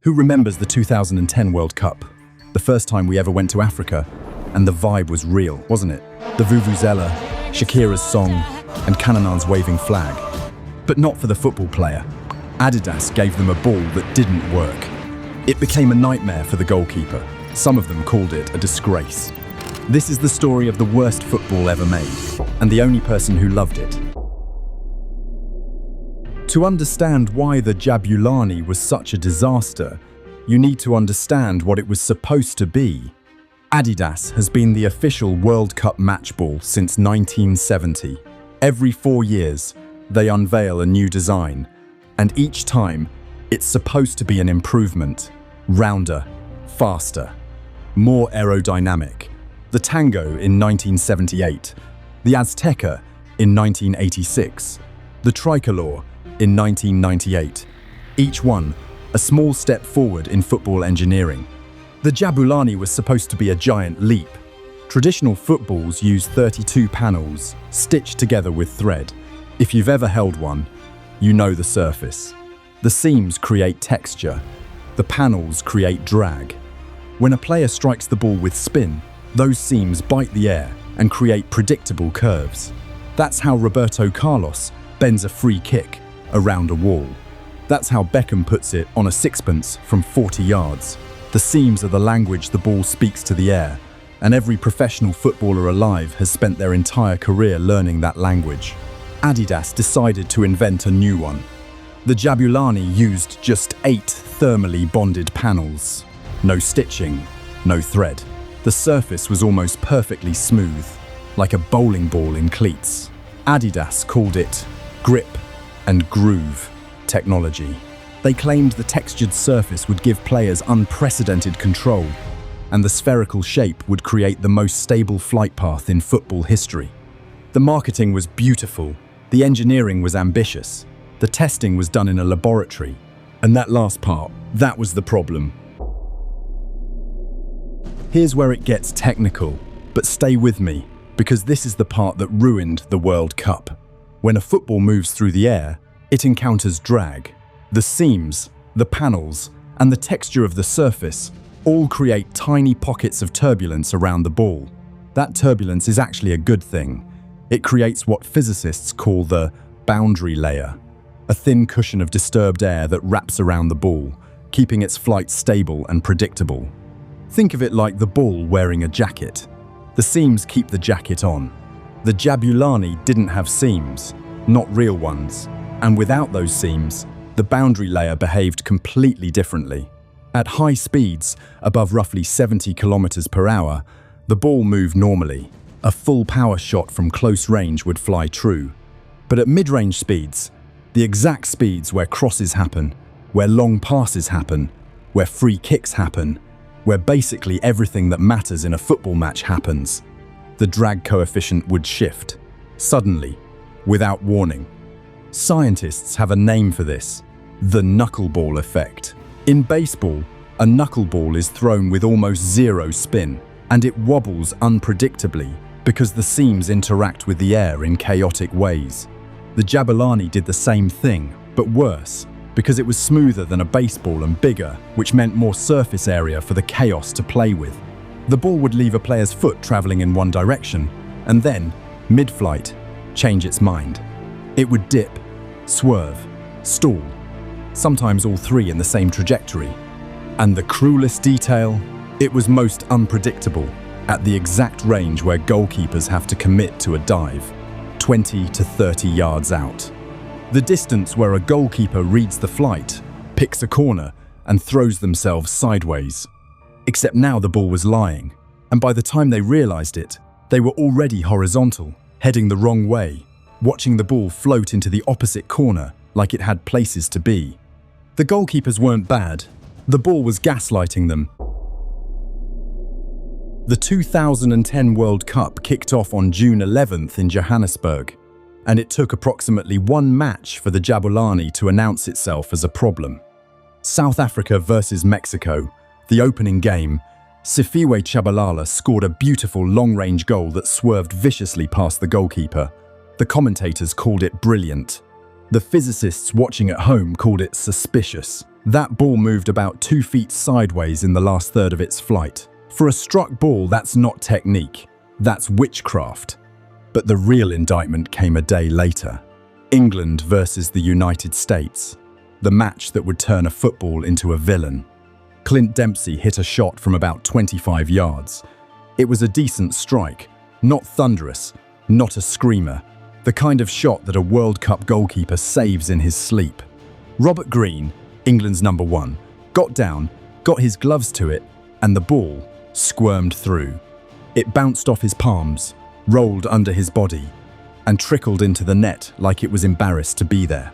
Who remembers the 2010 World Cup? The first time we ever went to Africa, and the vibe was real, wasn't it? The Vuvuzela, Shakira's song, and Canaan's waving flag. But not for the football player. Adidas gave them a ball that didn't work. It became a nightmare for the goalkeeper. Some of them called it a disgrace. This is the story of the worst football ever made, and the only person who loved it. To understand why the Jabulani was such a disaster, you need to understand what it was supposed to be. Adidas has been the official World Cup match ball since 1970. Every 4 years, they unveil a new design, and each time, it's supposed to be an improvement. Rounder, faster, more aerodynamic. The Tango in 1978, the Azteca in 1986, the Tricolor in 1998. Each one a small step forward in football engineering. The Jabulani was supposed to be a giant leap. Traditional footballs use 32 panels, stitched together with thread. If you've ever held one, you know the surface. The seams create texture. The panels create drag. When a player strikes the ball with spin, those seams bite the air and create predictable curves. That's how Roberto Carlos bends a free kick around a wall. That's how Beckham puts it on a sixpence from 40 yards. The seams are the language the ball speaks to the air, and every professional footballer alive has spent their entire career learning that language. Adidas decided to invent a new one. The Jabulani used just 8 thermally bonded panels. No stitching, no thread. The surface was almost perfectly smooth, like a bowling ball in cleats. Adidas called it grip and groove technology. They claimed the textured surface would give players unprecedented control, and the spherical shape would create the most stable flight path in football history. The marketing was beautiful, the engineering was ambitious, the testing was done in a laboratory, and that last part, that was the problem. Here's where it gets technical, but stay with me, because this is the part that ruined the World Cup. When a football moves through the air, it encounters drag. The seams, the panels, and the texture of the surface all create tiny pockets of turbulence around the ball. That turbulence is actually a good thing. It creates what physicists call the boundary layer, a thin cushion of disturbed air that wraps around the ball, keeping its flight stable and predictable. Think of it like the ball wearing a jacket. The seams keep the jacket on. The Jabulani didn't have seams, not real ones, and without those seams, the boundary layer behaved completely differently. At high speeds, above roughly 70 kilometers per hour, the ball moved normally. A full power shot from close range would fly true. But at mid-range speeds, the exact speeds where crosses happen, where long passes happen, where free kicks happen, where basically everything that matters in a football match happens, the drag coefficient would shift, suddenly, without warning. Scientists have a name for this, the knuckleball effect. In baseball, a knuckleball is thrown with almost zero spin, and it wobbles unpredictably because the seams interact with the air in chaotic ways. The Jabulani did the same thing, but worse, because it was smoother than a baseball and bigger, which meant more surface area for the chaos to play with. The ball would leave a player's foot traveling in one direction, and then, mid-flight, change its mind. It would dip, swerve, stall, sometimes all three in the same trajectory. And the cruelest detail, it was most unpredictable, at the exact range where goalkeepers have to commit to a dive, 20 to 30 yards out. The distance where a goalkeeper reads the flight, picks a corner, and throws themselves sideways. Except now the ball was lying, and by the time they realized it, they were already horizontal, heading the wrong way, watching the ball float into the opposite corner like it had places to be. The goalkeepers weren't bad. The ball was gaslighting them. The 2010 World Cup kicked off on June 11th in Johannesburg, and it took approximately 1 match for the Jabulani to announce itself as a problem. South Africa versus Mexico, the opening game, Sifiwe Tshabalala scored a beautiful long-range goal that swerved viciously past the goalkeeper. The commentators called it brilliant. The physicists watching at home called it suspicious. That ball moved about 2 feet sideways in the last third of its flight. For a struck ball, that's not technique, that's witchcraft. But the real indictment came a day later. England versus the United States, the match that would turn a football into a villain. Clint Dempsey hit a shot from about 25 yards. It was a decent strike, not thunderous, not a screamer, the kind of shot that a World Cup goalkeeper saves in his sleep. Robert Green, England's number 1, got down, got his gloves to it, and the ball squirmed through. It bounced off his palms, rolled under his body, and trickled into the net like it was embarrassed to be there.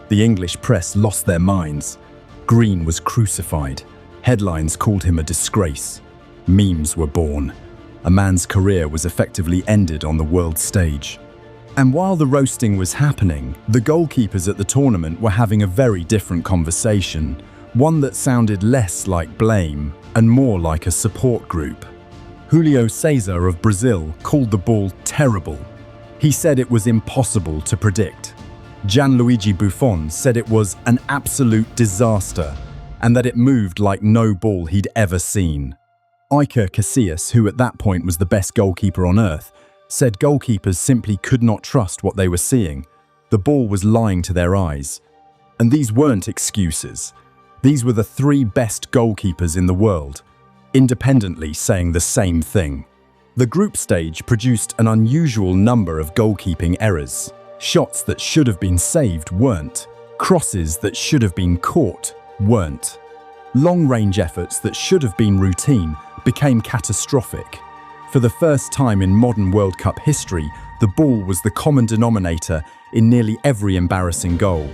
The English press lost their minds. Green was crucified. Headlines called him a disgrace. Memes were born. A man's career was effectively ended on the world stage. And while the roasting was happening, the goalkeepers at the tournament were having a very different conversation, one that sounded less like blame and more like a support group. Julio Cesar of Brazil called the ball terrible. He said it was impossible to predict. Gianluigi Buffon said it was an absolute disaster and that it moved like no ball he'd ever seen. Iker Casillas, who at that point was the best goalkeeper on earth, said goalkeepers simply could not trust what they were seeing. The ball was lying to their eyes. And these weren't excuses. These were the 3 best goalkeepers in the world, independently saying the same thing. The group stage produced an unusual number of goalkeeping errors. Shots that should have been saved weren't. Crosses that should have been caught weren't. Long-range efforts that should have been routine became catastrophic. For the first time in modern World Cup history, the ball was the common denominator in nearly every embarrassing goal.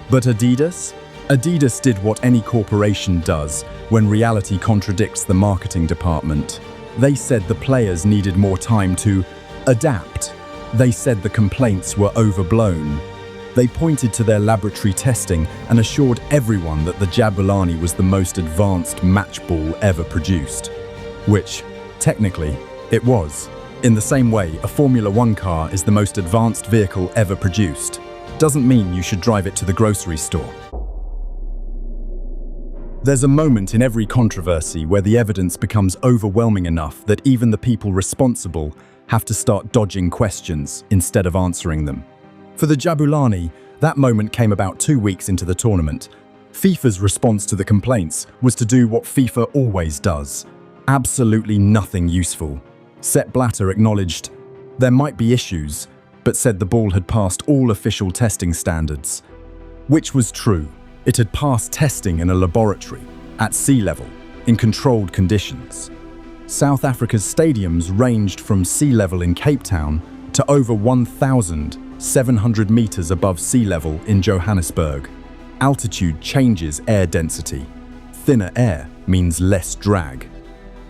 But Adidas? Adidas did what any corporation does when reality contradicts the marketing department. They said the players needed more time to adapt. They said the complaints were overblown. They pointed to their laboratory testing and assured everyone that the Jabulani was the most advanced match ball ever produced. Which, technically, it was. In the same way, a Formula One car is the most advanced vehicle ever produced. Doesn't mean you should drive it to the grocery store. There's a moment in every controversy where the evidence becomes overwhelming enough that even the people responsible have to start dodging questions instead of answering them. For the Jabulani, that moment came about 2 weeks into the tournament. FIFA's response to the complaints was to do what FIFA always does. Absolutely nothing useful. Sepp Blatter acknowledged there might be issues, but said the ball had passed all official testing standards. Which was true. It had passed testing in a laboratory, at sea level, in controlled conditions. South Africa's stadiums ranged from sea level in Cape Town to over 1,700 meters above sea level in Johannesburg. Altitude changes air density. Thinner air means less drag.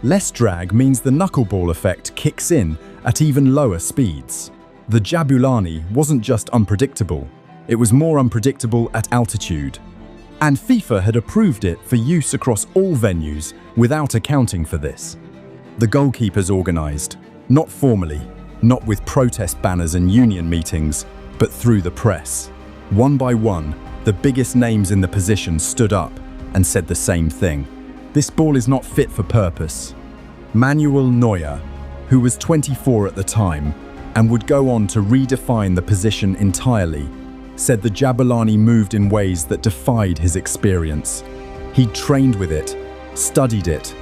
Less drag means the knuckleball effect kicks in at even lower speeds. The Jabulani wasn't just unpredictable, it was more unpredictable at altitude. And FIFA had approved it for use across all venues without accounting for this. The goalkeepers organised, not formally, not with protest banners and union meetings, but through the press. One by one, the biggest names in the position stood up and said the same thing. This ball is not fit for purpose. Manuel Neuer, who was 24 at the time and would go on to redefine the position entirely, said the Jabulani moved in ways that defied his experience. He'd trained with it, studied it,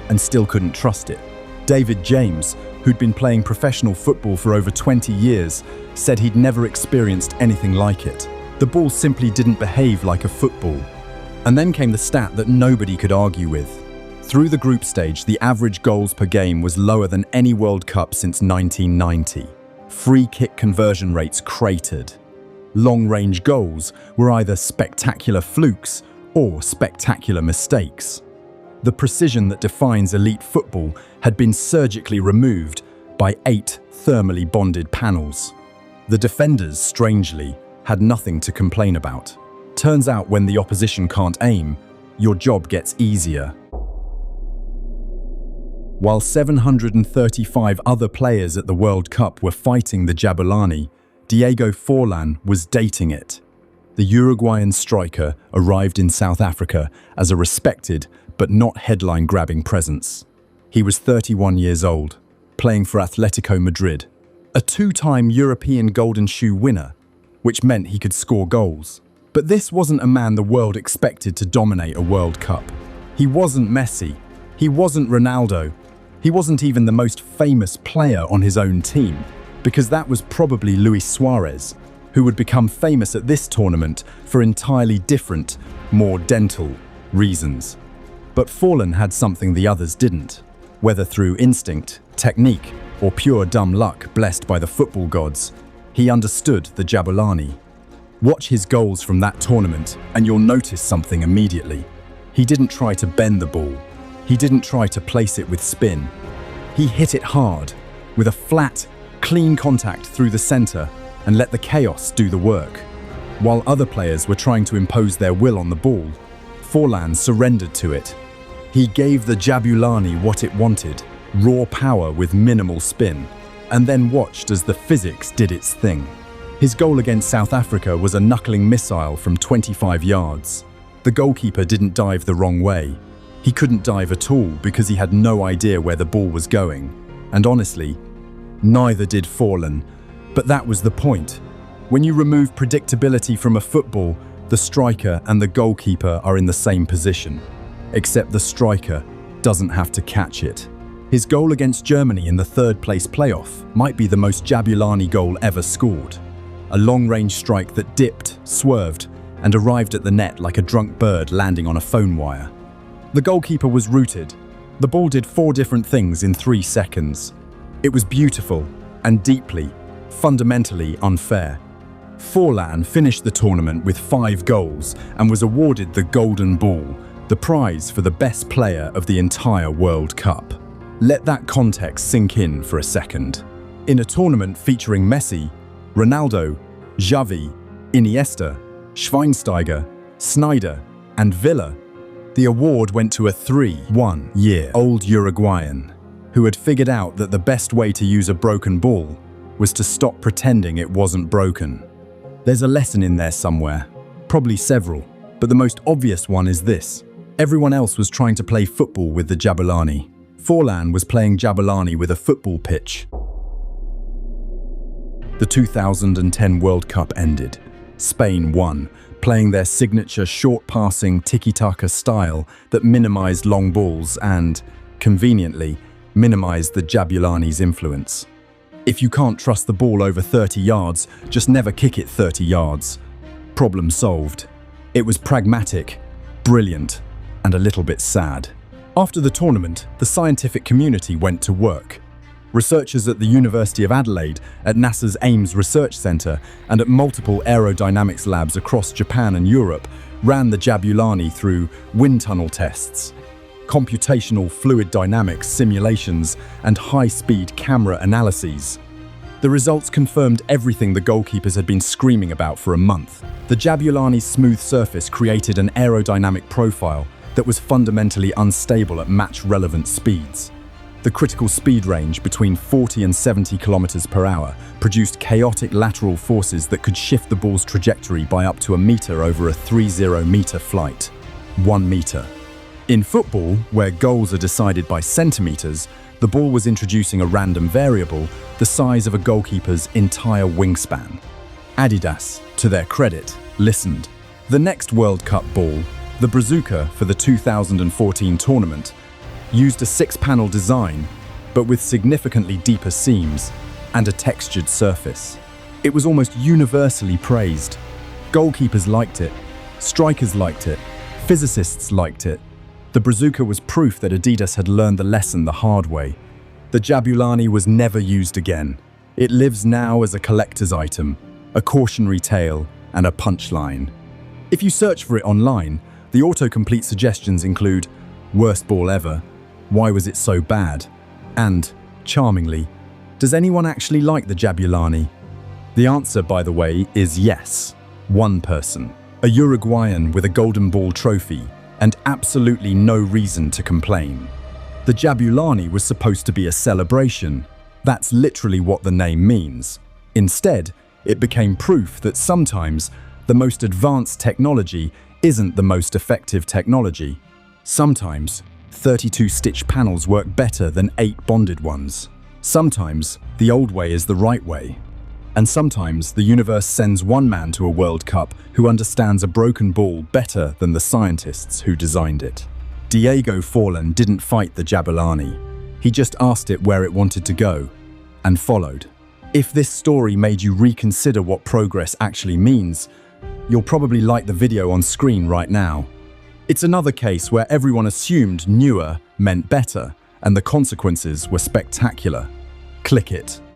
and still couldn't trust it. David James, who'd been playing professional football for over 20 years, said he'd never experienced anything like it. The ball simply didn't behave like a football. And then came the stat that nobody could argue with. Through the group stage, the average goals per game was lower than any World Cup since 1990. Free kick conversion rates cratered. Long-range goals were either spectacular flukes or spectacular mistakes. The precision that defines elite football had been surgically removed by 8 thermally bonded panels. The defenders, strangely, had nothing to complain about. Turns out when the opposition can't aim, your job gets easier. While 735 other players at the World Cup were fighting the Jabulani, Diego Forlan was dating it. the Uruguayan striker arrived in South Africa as a respected but not headline-grabbing presence. He was 31 years old, playing for Atletico Madrid, a two-time European Golden Shoe winner, which meant he could score goals. But this wasn't a man the world expected to dominate a World Cup. He wasn't Messi. He wasn't Ronaldo. He wasn't even the most famous player on his own team, because that was probably Luis Suarez, who would become famous at this tournament for entirely different, more dental reasons. But Forlan had something the others didn't. Whether through instinct, technique, or pure dumb luck blessed by the football gods, he understood the Jabulani. Watch his goals from that tournament and you'll notice something immediately. He didn't try to bend the ball. He didn't try to place it with spin. He hit it hard, with a flat, clean contact through the center, and let the chaos do the work. While other players were trying to impose their will on the ball, Forlan surrendered to it. He gave the Jabulani what it wanted, raw power with minimal spin, and then watched as the physics did its thing. His goal against South Africa was a knuckling missile from 25 yards. The goalkeeper didn't dive the wrong way. He couldn't dive at all because he had no idea where the ball was going. And honestly, neither did Forlan. But that was the point. When you remove predictability from a football, the striker and the goalkeeper are in the same position. Except the striker doesn't have to catch it. His goal against Germany in the third-place playoff might be the most Jabulani goal ever scored. A long-range strike that dipped, swerved, and arrived at the net like a drunk bird landing on a phone wire. The goalkeeper was rooted. The ball did 4 different things in 3 seconds. It was beautiful and deeply, fundamentally unfair. Forlan finished the tournament with 5 goals and was awarded the Golden Ball, the prize for the best player of the entire World Cup. Let that context sink in for a second. In a tournament featuring Messi, Ronaldo, Xavi, Iniesta, Schweinsteiger, Sneijder, and Villa, the award went to a 31-year-old Uruguayan who had figured out that the best way to use a broken ball was to stop pretending it wasn't broken. There's a lesson in there somewhere, probably several, but the most obvious one is this. Everyone else was trying to play football with the Jabulani. Forlan was playing Jabulani with a football pitch. The 2010 World Cup ended. Spain won, playing their signature short-passing tiki-taka style that minimized long balls and, conveniently, minimized the Jabulani's influence. If you can't trust the ball over 30 yards, just never kick it 30 yards. Problem solved. It was pragmatic, brilliant, and a little bit sad. After the tournament, the scientific community went to work. Researchers at the University of Adelaide, at NASA's Ames Research Centre, and at multiple aerodynamics labs across Japan and Europe ran the Jabulani through wind tunnel tests, computational fluid dynamics simulations, and high-speed camera analyses. The results confirmed everything the goalkeepers had been screaming about for a month. The Jabulani's smooth surface created an aerodynamic profile that was fundamentally unstable at match-relevant speeds. The critical speed range between 40 and 70 kilometers per hour produced chaotic lateral forces that could shift the ball's trajectory by up to a meter over a 30-meter flight. 1 meter. In football, where goals are decided by centimeters, the ball was introducing a random variable the size of a goalkeeper's entire wingspan. Adidas, to their credit, listened. The next World Cup ball, the Brazuca for the 2014 tournament, used a 6-panel design, but with significantly deeper seams and a textured surface. It was almost universally praised. Goalkeepers liked it, strikers liked it, physicists liked it. The Brazuca was proof that Adidas had learned the lesson the hard way. The Jabulani was never used again. It lives now as a collector's item, a cautionary tale, and a punchline. If you search for it online, the autocomplete suggestions include worst ball ever, why was it so bad? And, charmingly, does anyone actually like the Jabulani? The answer, by the way, is yes. One person. A Uruguayan with a Golden Ball trophy and absolutely no reason to complain. The Jabulani was supposed to be a celebration. That's literally what the name means. Instead, it became proof that sometimes The most advanced technology isn't the most effective technology. Sometimes, 32 stitch panels work better than 8 bonded ones. Sometimes, the old way is the right way. And sometimes, the universe sends one man to a World Cup who understands a broken ball better than the scientists who designed it. Diego Forlan didn't fight the Jabulani. He just asked it where it wanted to go, and followed. If this story made you reconsider what progress actually means, you'll probably like the video on screen right now. It's another case where everyone assumed newer meant better, and the consequences were spectacular. Click it.